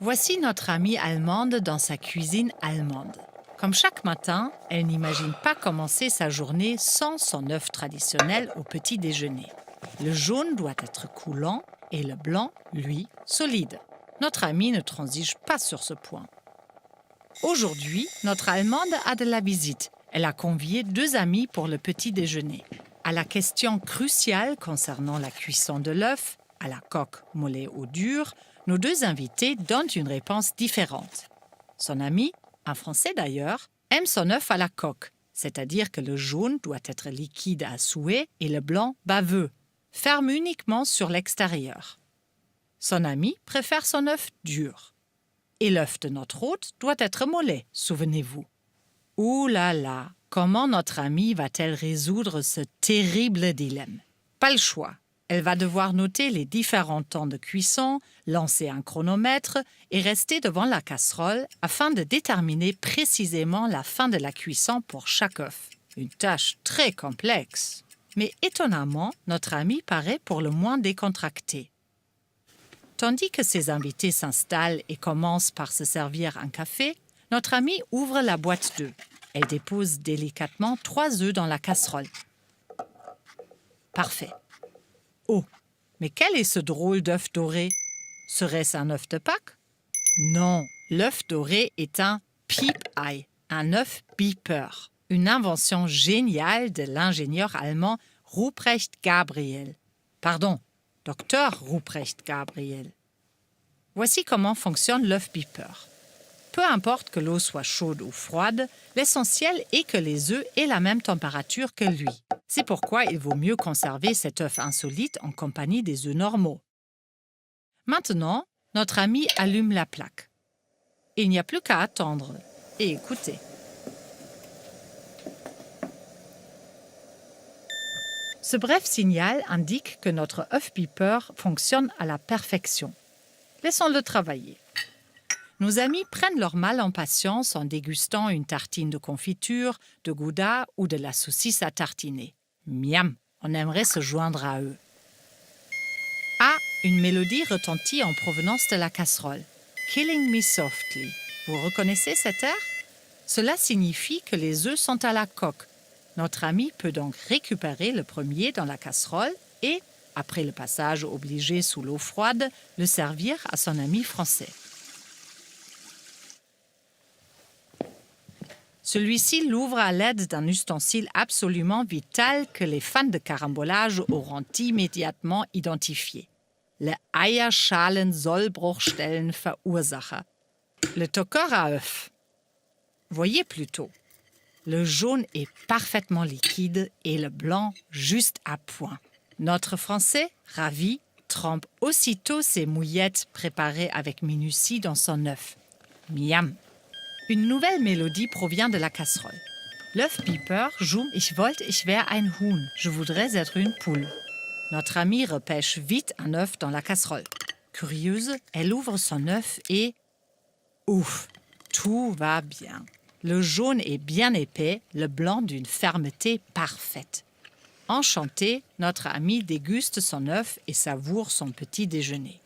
Voici notre amie allemande dans sa cuisine allemande. Comme chaque matin, elle n'imagine pas commencer sa journée sans son œuf traditionnel au petit déjeuner. Le jaune doit être coulant et le blanc, lui, solide. Notre amie ne transige pas sur ce point. Aujourd'hui, notre Allemande a de la visite. Elle a convié 2 amis pour le petit déjeuner. À la question cruciale concernant la cuisson de l'œuf, à la coque, mollet ou dur, nos 2 invités donnent une réponse différente. Son ami, un Français d'ailleurs, aime son œuf à la coque, c'est-à-dire que le jaune doit être liquide à souhait et le blanc baveux, ferme uniquement sur l'extérieur. Son ami préfère son œuf dur. Et l'œuf de notre hôte doit être mollet, souvenez-vous. Ouh là là, comment notre amie va-t-elle résoudre ce terrible dilemme? Pas le choix. Elle va devoir noter les différents temps de cuisson, lancer un chronomètre et rester devant la casserole afin de déterminer précisément la fin de la cuisson pour chaque œuf. Une tâche très complexe. Mais étonnamment, notre amie paraît pour le moins décontractée. Tandis que ses invités s'installent et commencent par se servir un café, notre amie ouvre la boîte d'œufs. Elle dépose délicatement 3 œufs dans la casserole. Parfait. Oh, mais quel est ce drôle d'œuf doré? Serait-ce un œuf de Pâques? Non, l'œuf doré est un Piep-Ei, un œuf beeper, une invention géniale de l'ingénieur allemand Ruprecht Gabriel. Pardon, Docteur Ruprecht Gabriel. Voici comment fonctionne l'œuf beeper. Peu importe que l'eau soit chaude ou froide, l'essentiel est que les œufs aient la même température que lui. C'est pourquoi il vaut mieux conserver cet œuf insolite en compagnie des œufs normaux. Maintenant, notre ami allume la plaque. Il n'y a plus qu'à attendre et écouter. Ce bref signal indique que notre œuf beeper fonctionne à la perfection. Laissons-le travailler. Nos amis prennent leur mal en patience en dégustant une tartine de confiture, de gouda ou de la saucisse à tartiner. Miam, on aimerait se joindre à eux. Ah, une mélodie retentit en provenance de la casserole. Killing me softly. Vous reconnaissez cet air? Cela signifie que les œufs sont à la coque. Notre ami peut donc récupérer le premier dans la casserole et, après le passage obligé sous l'eau froide, le servir à son ami français. Celui-ci l'ouvre à l'aide d'un ustensile absolument vital que les fans de carambolage auront immédiatement identifié. Le Eierschalen-Sollbruchstellen-Verursacher. Le toqueur à œufs. Voyez plutôt. Le jaune est parfaitement liquide et le blanc juste à point. Notre Français, ravi, trempe aussitôt ses mouillettes préparées avec minutie dans son œuf. Miam! Une nouvelle mélodie provient de la casserole. L'œuf beeper joue « Ich wollte, ich wär ein Huhn » « Je voudrais être une poule ». Notre amie repêche vite un œuf dans la casserole. Curieuse, elle ouvre son œuf et... Ouf! Tout va bien. Le jaune est bien épais, le blanc d'une fermeté parfaite. Enchantée, notre amie déguste son œuf et savoure son petit déjeuner.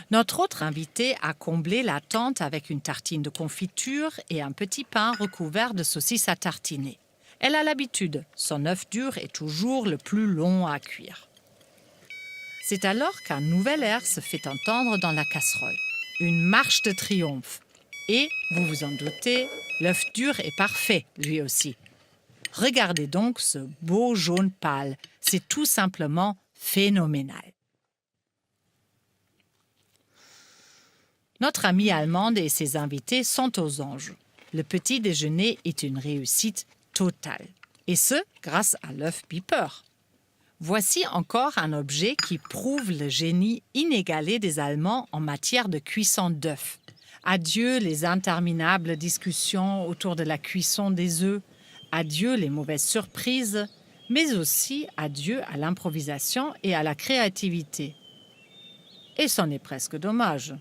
Notre autre invité a comblé l'attente avec une tartine de confiture et un petit pain recouvert de saucisses à tartiner. Elle a l'habitude, son œuf dur est toujours le plus long à cuire. C'est alors qu'un nouvel air se fait entendre dans la casserole. Une marche de triomphe. Et, vous vous en doutez, l'œuf dur est parfait, lui aussi. Regardez donc ce beau jaune pâle, c'est tout simplement phénoménal. Notre amie allemande et ses invités sont aux anges. Le petit déjeuner est une réussite totale. Et ce, grâce à l'œuf beeper. Voici encore un objet qui prouve le génie inégalé des Allemands en matière de cuisson d'œufs. Adieu les interminables discussions autour de la cuisson des œufs. Adieu les mauvaises surprises, mais aussi adieu à l'improvisation et à la créativité. Et c'en est presque dommage.